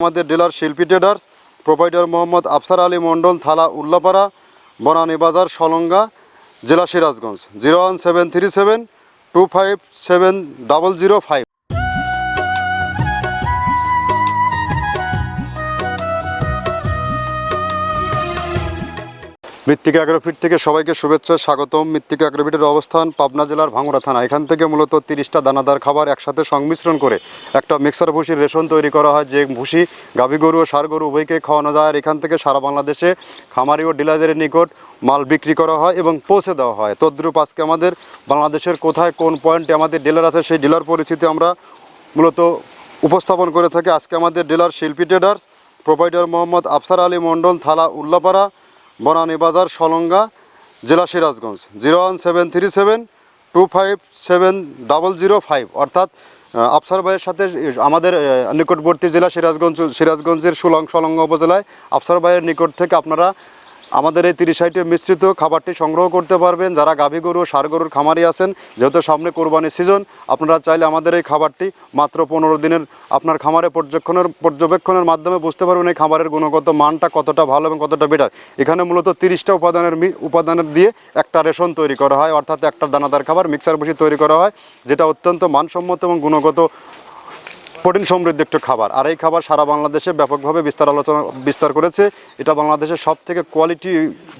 আমাদের ডিলার শিল্পী traders, proprietor Mohammad Afsar Ali মণ্ডল, থালা উল্লাপাড়া, বনানী বাজার, সলঙ্গা, জেলা সিরাজগঞ্জ। 01737257005। মৃত্তিকা অ্যাগ্রোফিট থেকে সবাইকে শুভেচ্ছা, স্বাগতম। মৃত্তিকা অ্যাগ্রোফিটের অবস্থান পাবনা জেলার ভাঙড়া থানা। এখান থেকে মূলত 30টা দানাদার খাবার একসাথে সংমিশ্রণ করে একটা মিক্সার ভুসির রেশন তৈরি করা হয়, যে ভুসি গাভী গরু ও ষাঁড় গরু উভয়কে খাওয়ানো যায়। আর এখান থেকে সারা বাংলাদেশে খামারি ও ডিলারদের নিকট মাল বিক্রি করা হয় এবং পৌঁছে দেওয়া হয়। তদ্রূপ আজকে আমাদের বাংলাদেশের কোথায় কোন পয়েন্টে আমাদের ডিলার আছে, সেই ডিলার পরিচিতি আমরা মূলত উপস্থাপন করে থাকি। আজকে আমাদের ডিলার শিল্পী ট্রেডার্স, প্রোপাইটার মোহাম্মদ আফসার আলী মণ্ডল, থালা উল্লাপাড়া, বনানী বাজার, সলঙ্গা, জেলা সিরাজগঞ্জ। 01737257005। অর্থাৎ আফসার ভাইয়ের সাথে আমাদের নিকটবর্তী জেলা সিরাজগঞ্জের সলঙ্গা উপজেলায় আফসার ভাইয়ের নিকট থেকে আপনারা আমাদের এই 30 আইটেম মিশ্রিত খাবারটি সংগ্রহ করতে পারবেন। যারা গাভী গরু ও ষাঁড় গরুর খামারি আছেন, যেহেতু সামনে কোরবানি সিজন, আপনারা চাইলে আমাদের এই খাবারটি মাত্র 15 দিনের আপনার খামারে পর্যবেক্ষণের মাধ্যমে বুঝতে পারবেন এই খাবারের গুণগত মানটা কতটা ভালো এবং কতটা বেটার। এখানে মূলত 30টা উপাদানের দিয়ে একটা রেশন তৈরি করা হয়, অর্থাৎ একটা দানাদার খাবার মিক্সার ভুসি তৈরি করা হয়, যেটা অত্যন্ত মানসম্মত এবং গুণগত প্রোটিন সমৃদ্ধ একটা খাবার। আর এই খাবার সারা বাংলাদেশে ব্যাপকভাবে বিস্তার করেছে। এটা বাংলাদেশের সব থেকে কোয়ালিটি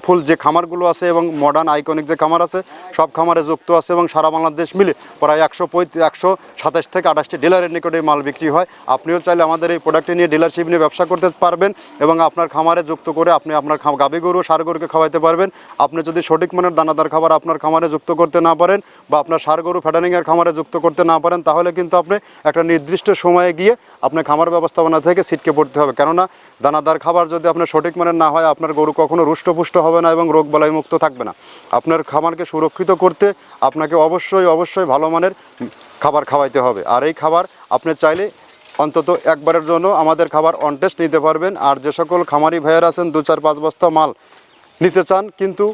ফুল যে খামারগুলো আছে এবং মডার্ন আইকনিক যে খামার আছে, সব খামারে যুক্ত আছে এবং সারা বাংলাদেশ মিলে প্রায় 127 থেকে 28টি ডিলারের নিকটে মাল বিক্রি হয়। আপনিও চাইলে আমাদের এই প্রোডাক্টটি নিয়ে ডিলারশিপ নিয়ে ব্যবসা করতে পারবেন এবং আপনার খামারে যুক্ত করে আপনি আপনার গাভী গরু ষাঁড় গরুকে খাওয়াতে পারবেন। আপনি যদি সঠিক মানের দানাদার খাবার আপনার খামারে যুক্ত করতে না পারেন বা আপনার ষাঁড় গরু ফ্যাটানিংয়ের খামারে যুক্ত করতে না পারেন, তাহলে কিন্তু আপনি একটা নির্দিষ্ট সময়ে গিয়ে আপনার খামার ব্যবস্থাপনা থেকে ছিটকে পড়তে হবে। কেননা দানাদার খাবার যদি আপনার সঠিক মানের না হয়, আপনার গরু কখনো রুষ্টপুষ্ট হবে না এবং রোগ বালাই মুক্ত থাকবে না। আপনার খামারকে সুরক্ষিত করতে আপনাকে অবশ্যই ভালো মানের খাবার খাওয়াইতে হবে। আর এই খাবার আপনি চাইলে অন্তত একবারের জন্য আমাদের খাবার অন টেস্ট নিতে পারবেন। আর যে সকল খামারি ভাইয়ের আছেন 2-4-5 বস্তা মাল নিতে চান কিন্তু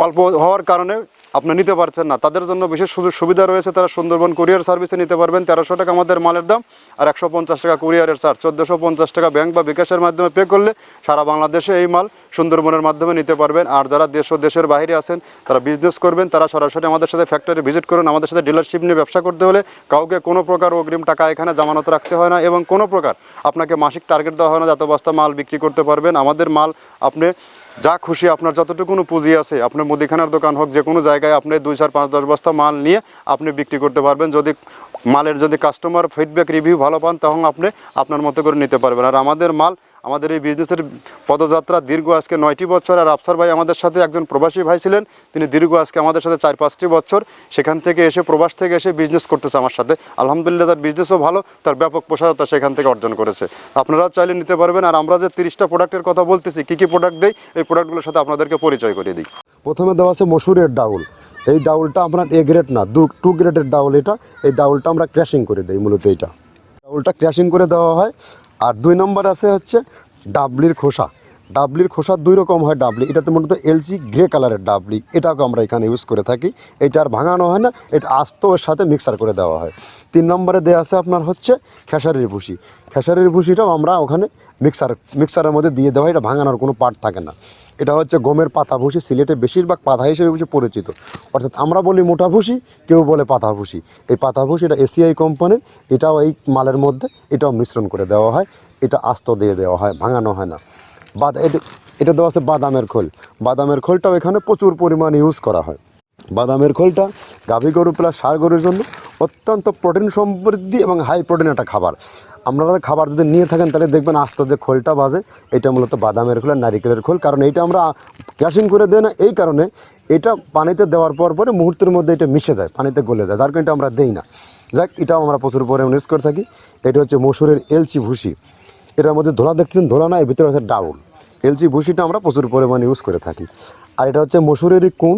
অল্প হওয়ার কারণে আপনি নিতে পারছেন না, তাদের জন্য বিশেষ সুযোগ সুবিধা রয়েছে। তারা সুন্দরবন কুরিয়ার সার্ভিসে নিতে পারবেন। 1300 টাকা আমাদের মালের দাম আর 150 টাকা কুরিয়ারের চার্জ। 1450 টাকা ব্যাংক বা বিকাশের মাধ্যমে পে করলে সারা বাংলাদেশে এই মাল সুন্দরবনের মাধ্যমে নিতে পারবেন। আর যারা দেশ ও দেশের বাইরে আছেন, তারা বিজনেস করবেন, তারা সরাসরি আমাদের সাথে ফ্যাক্টরি ভিজিট করুন। আমাদের সাথে ডিলারশিপ নিয়ে ব্যবসা করতে হলে কাউকে কোনো প্রকার অগ্রিম টাকা এখানে জামানত রাখতে হয় না এবং কোনো প্রকার আপনাকে মাসিক টার্গেট দেওয়া হয় না যত বস্তা মাল বিক্রি করতে পারবেন। আমাদের মাল আপনি যা খুশি, আপনার যতটুকু পুঁজি আছে, আপনার মুদিখানার দোকান হোক, যে কোনো জায়গায় আপনি 2-4-5-10 বস্তা মাল নিয়ে আপনি বিক্রি করতে পারবেন। যদি কাস্টমার ফিডব্যাক রিভিউ ভালো পান, তখন আপনি আপনার মতো করে নিতে পারবেন। আর আমাদের এই বিজনেসের পদযাত্রা দীর্ঘ আজকে 9টি বছর। আর আফসার ভাই আমাদের সাথে একজন প্রবাসী ভাই ছিলেন, তিনি দীর্ঘ আজকে আমাদের সাথে 4-5টি বছর সেখান থেকে এসে, প্রবাস থেকে এসে বিজনেস করতেছে আমার সাথে। আলহামদুলিল্লাহ তার বিজনেসও ভালো, তার ব্যাপক প্রসারতা সেখান থেকে অর্জন করেছে। আপনারাও চাইলে নিতে পারবেন। আর আমরা যে 30টা প্রোডাক্টের কথা বলতেছি, কী প্রোডাক্ট দেই, এই প্রোডাক্টগুলোর সাথে আপনাদেরকে পরিচয় করিয়ে দিই। প্রথমে দেওয়া আছে মসুরের ডাউল। এই ডাউলটা আপনার এ গ্রেড না, 2 গ্রেডের ডাউল এটা। এই ডাউলটা আমরা ক্র্যাশিং করে দিই, মূলত এইটা ডাউলটা ক্র্যাশিং করে দেওয়া হয়। আর 2 নম্বর আছে হচ্ছে ডাবলির খোসা। ডাবলির খোসা 2 রকম হয় ডাবলি, এটাতে মূলত এলসি গ্রে কালারের ডাবলি, এটাকে আমরা এখানে ইউজ করে থাকি। এটা আর ভাঙানো হয় না, এটা আস্ত ওর সাথে মিক্সার করে দেওয়া হয়। 3 নম্বরে দেওয়া আছে আপনার হচ্ছে খেসারির ভুসি। খেসারির ভুসিটাও আমরা ওখানে মিক্সারের মধ্যে দিয়ে দেওয়া হয়, এটা ভাঙানোর কোনো পার্ট থাকে না। এটা হচ্ছে গমের পাতা ভুসি, সিলেটে বেশিরভাগ পাতা হিসেবে পরিচিত। অর্থাৎ আমরা বলি মোটা ভুসি, কেউ বলে পাতা ভুসি। এই পাতা ভুসি এটা এসিআই কোম্পানির, এটাও এই মালের মধ্যে এটাও মিশ্রণ করে দেওয়া হয়, এটা আস্ত দিয়ে দেওয়া হয়, ভাঙানো হয় না। এটা দেওয়া আছে বাদামের খোল। বাদামের খোলটাও এখানে প্রচুর পরিমাণে ইউজ করা হয়। বাদামের খোলটা গাভী গরু প্লাস ষাঁড় গরুর জন্য অত্যন্ত প্রোটিন সমৃদ্ধি এবং হাই প্রোটিন একটা খাবার। আপনারা খাবার যদি নিয়ে থাকেন তাহলে দেখবেন আস্ত যে খোলটা বাজে, এটা মূলত বাদামের খোল আর নারিকেলের খোল। কারণ এইটা আমরা ক্র্যাশিং করে দেয় না, এই কারণে এটা পানিতে দেওয়ার পরে মুহূর্তের মধ্যে এটা মিশে যায়, পানিতে গলে যায়, যার কারণে এটা আমরা দেই না। যাক, এটাও আমরা প্রচুর পরিমাণে ইউজ করে থাকি। এটা হচ্ছে মসুরের এলচি ভুসি। এটার মধ্যে ধোলা দেখছেন, ধোলা না, এর ভিতরে আছে ডাউল। এলচি ভুসিটা আমরা প্রচুর পরিমাণে ইউজ করে থাকি। আর এটা হচ্ছে মসুরেরই কুন,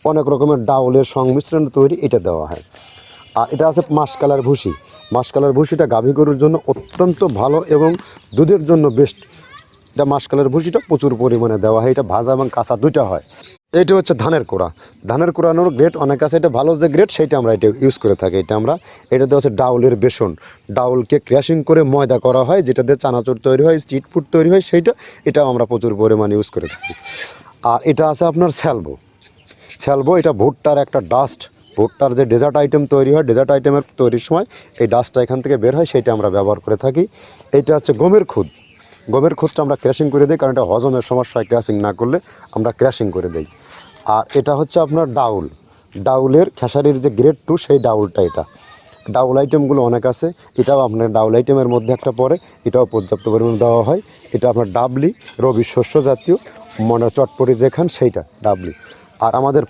অনেক রকমের ডাউলের সংমিশ্রণ তৈরি, এটা দেওয়া হয়। আর এটা আছে মাসকালার ভুসি। মাসকালার ভুসিটা গাভী গরুর জন্য অত্যন্ত ভালো এবং দুধের জন্য বেস্ট। এটা মাসকালার ভুসিটা প্রচুর পরিমাণে দেওয়া হয়, এটা ভাজা এবং কাঁচা দুইটা হয়। এইটা হচ্ছে ধানের কোড়া। ধানের কোড়ানোর গ্রেড অনেক আছে, এটা ভালো যে গ্রেড সেইটা আমরা এটা ইউজ করে থাকি। এটাতে হচ্ছে ডাউলের বেসন, ডাউলকে ক্র্যাশিং করে ময়দা করা হয়, যেটা দিয়ে চানাচুর তৈরি হয়, স্ট্রিট ফুড তৈরি হয়, এটাও আমরা প্রচুর পরিমাণে ইউজ করে থাকি। আর এটা আছে আপনার স্যালবো, এটা ভুট্টার একটা ডাস্ট, ভুট্টার যে ডেজার্ট আইটেম তৈরি হয়, ডেজার্ট আইটেমের তৈরির সময় এই ডাস্টটা এখান থেকে বের হয়, সেইটা আমরা ব্যবহার করে থাকি। এটা হচ্ছে গমের খুদটা আমরা ক্র্যাশিং করে দিই, কারণ এটা হজমের সমস্যা হয়, ক্র্যাশিং না করলে আমরা ক্র্যাশিং করে দিই। আর এটা হচ্ছে আপনার ডাউলের খেসারির যে গ্রেড 2 সেই ডাউলটা। এটা ডাউল আইটেমগুলো অনেক আছে, এটাও আপনার ডাউল আইটেমের মধ্যে একটা পড়ে, এটাও পর্যাপ্ত পরিমাণে দেওয়া হয়। এটা আপনার ডাবলি, রবি শস্য জাতীয়, মনে চটপটি যেখান সেইটা ডাবলি। আর আমাদের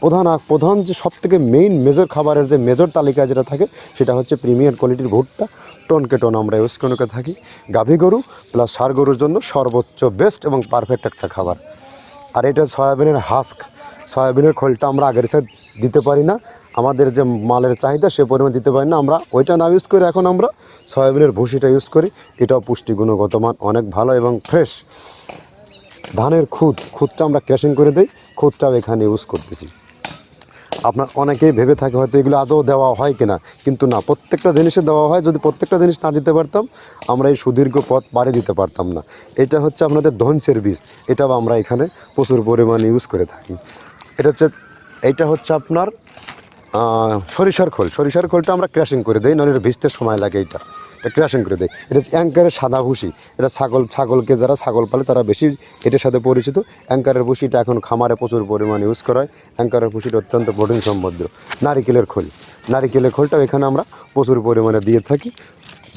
প্রধান যে সবথেকে মেইন মেজর খাবারের যে মেজর তালিকায় যেটা থাকে সেটা হচ্ছে প্রিমিয়ার কোয়ালিটির ভুট্টা, টনকে টন আমরা ইউজ করে থাকি। গাভী গরু প্লাস ষাঁড় গরুর জন্য সর্বোচ্চ বেস্ট এবং পারফেক্ট একটা খাবার। আর এটা সয়াবিনের সয়াবিনের খোলটা আমরা আগের সাথে দিতে পারি না, আমাদের যে মালের চাহিদা সে পরিমাণ দিতে পারি না, আমরা ওইটা না ইউজ করে এখন আমরা সয়াবিনের ভুসিটা ইউজ করি। এটাও পুষ্টি গুণগত মান অনেক ভালো এবং ফ্রেশ। ধানের খুদটা আমরা ক্র্যাশিং করে দিই, খুদটাও এখানে ইউজ করতেছি। আপনার অনেকেই ভেবে থাকে হয়তো এগুলো আদৌ দেওয়া হয় কিনা, কিন্তু না, প্রত্যেকটা জিনিসে দেওয়া হয়। যদি প্রত্যেকটা জিনিস না দিতে পারতাম আমরা এই সুদীর্ঘ পথ পাড়ি দিতে পারতাম না। এটা হচ্ছে আপনাদের ধনসের বীজ, এটাও আমরা এখানে প্রচুর পরিমাণে ইউজ করে থাকি। এইটা হচ্ছে আপনার সরিষার খোলটা আমরা ক্র্যাশিং করে দিই, নাহলে এটা ভিজতে সময় লাগে। এটা ক্র্যাশিং করে দেয়। এটা অ্যাঙ্কারের সাদা ভুসি, এটা ছাগলকে যারা ছাগল পালে তারা বেশি এটার সাথে পরিচিত। অ্যাঙ্কারের ভুসিটা এখন খামারে প্রচুর পরিমাণে ইউজ করা হয়। অ্যাঙ্কারের ভুসিটা অত্যন্ত প্রোটিন সমৃদ্ধ। নারিকেলের খোলটাও এখানে আমরা প্রচুর পরিমাণে দিয়ে থাকি।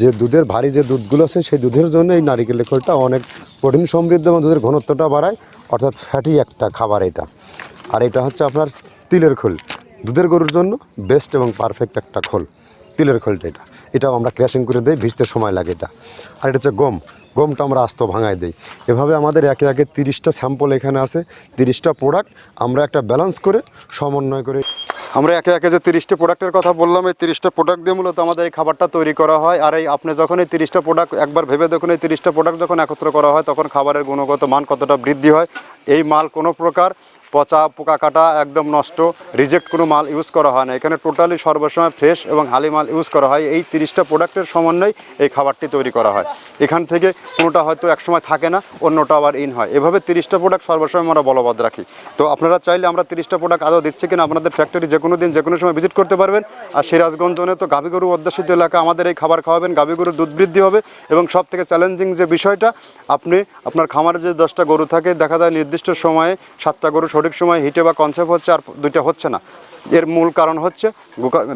যে দুধের ভারী যে দুধগুলো আছে সেই দুধের জন্য এই নারিকেলের খোলটা অনেক প্রোটিন সমৃদ্ধ এবং দুধের ঘনত্বটা বাড়ায়, অর্থাৎ ফ্যাটি একটা খাবার এটা। আর এটা হচ্ছে আপনার তিলের খোল, দুধের গরুর জন্য বেস্ট এবং পারফেক্ট একটা খোল, তিলের খোলটা। এটাও আমরা ক্র্যাশিং করে দিই, ভিজতে সময় লাগে এটা। আর এটা হচ্ছে গমটা আমরা আস্ত ভাঙায় দিই। এভাবে আমাদের একে 30টা স্যাম্পল এখানে আছে, 30টা প্রোডাক্ট আমরা একটা ব্যালেন্স করে সমন্বয় করে আমরা একে যে 30টা প্রোডাক্টের কথা বললাম, এই 30টা প্রোডাক্ট দিয়ে মূলত আমাদের এই খাবারটা তৈরি করা হয়। আর এই আপনি যখন এই 30টা প্রোডাক্ট একবার ভেবে দেখুন, এই 30টা প্রোডাক্ট যখন একত্র করা হয় তখন খাবারের গুণগত মান কতটা বৃদ্ধি হয়। এই মাল কোনো প্রকার পচা পোকা কাটা একদম নষ্ট রিজেক্ট কোনো মাল ইউজ করা হয় না, এখানে টোটালি সর্বসময় ফ্রেশ এবং হালি মাল ইউজ করা হয়। এই 30টা প্রোডাক্টের সমন্বয়ে এই খাবারটি তৈরি করা হয়। এখান থেকে কোনোটা হয়তো একসময় থাকে না, অন্যটা আবার ইন হয়। এভাবে 30টা প্রোডাক্ট সর্বসময় আমরা বলবৎ রাখি। তো আপনারা চাইলে আমরা 30টা প্রোডাক্ট আদৌ দিচ্ছি কিনা আপনাদের ফ্যাক্টরি যে কোনো দিন যে কোনো সময় ভিজিট করতে পারবেন। আর সিরাজগঞ্জ জোনে তো গাভী গরু অধ্যুষিত এলাকা, আমাদের এই খাবার খাওয়াবেন, গাভী গরুর দুধ বৃদ্ধি হবে। এবং সব থেকে চ্যালেঞ্জিং যে বিষয়টা, আপনি আপনার খামারে যে 10টা গরু থাকে, দেখা যায় নির্দিষ্ট সময়ে 7টা গরু সঠিক সময় হিটে বা কনসেপ্ট হচ্ছে আর 2টা হচ্ছে না। এর মূল কারণ হচ্ছে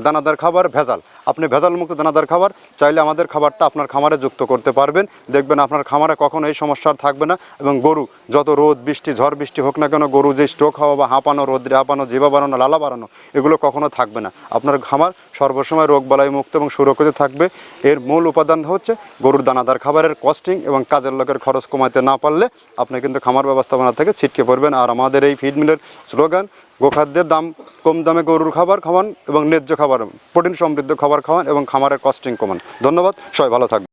দানাদার খাবার ভেজাল। আপনি ভেজাল মুক্ত দানাদার খাবার চাইলে আমাদের খাবারটা আপনার খামারে যুক্ত করতে পারবেন, দেখবেন আপনার খামারে কখনো এই সমস্যা থাকবে না। এবং গরু যত রোদ বৃষ্টি ঝড় বৃষ্টি হোক না কেন, গরু যে স্ট্রোক হওয়া বা হাঁপানো, রোদ্রে হাঁপানো, জিভা বাড়ানো, লালা বাড়ানো, এগুলো কখনো থাকবে না। আপনার খামার সর্বসময় রোগ বালাই মুক্ত এবং সুরক্ষিত থাকবে। এর মূল উপাদান হচ্ছে গরুর দানাদার খাবারের কস্টিং এবং কাজের লোকের খরচ কমাতে না পারলে আপনি কিন্তু খামার ব্যবস্থাপনা থেকে ছিটকে পড়বেন। আর আমাদের এই ফিড মিলের স্লোগান, গোখাদ্যের দাম কম দামে গরুর খাবার খাওয়ান এবং ন্যায্য খাবার প্রোটিন সমৃদ্ধ খাবার খাওয়ান এবং খামারের কস্টিং কমান। ধন্যবাদ, সবাই ভালো থাকবেন।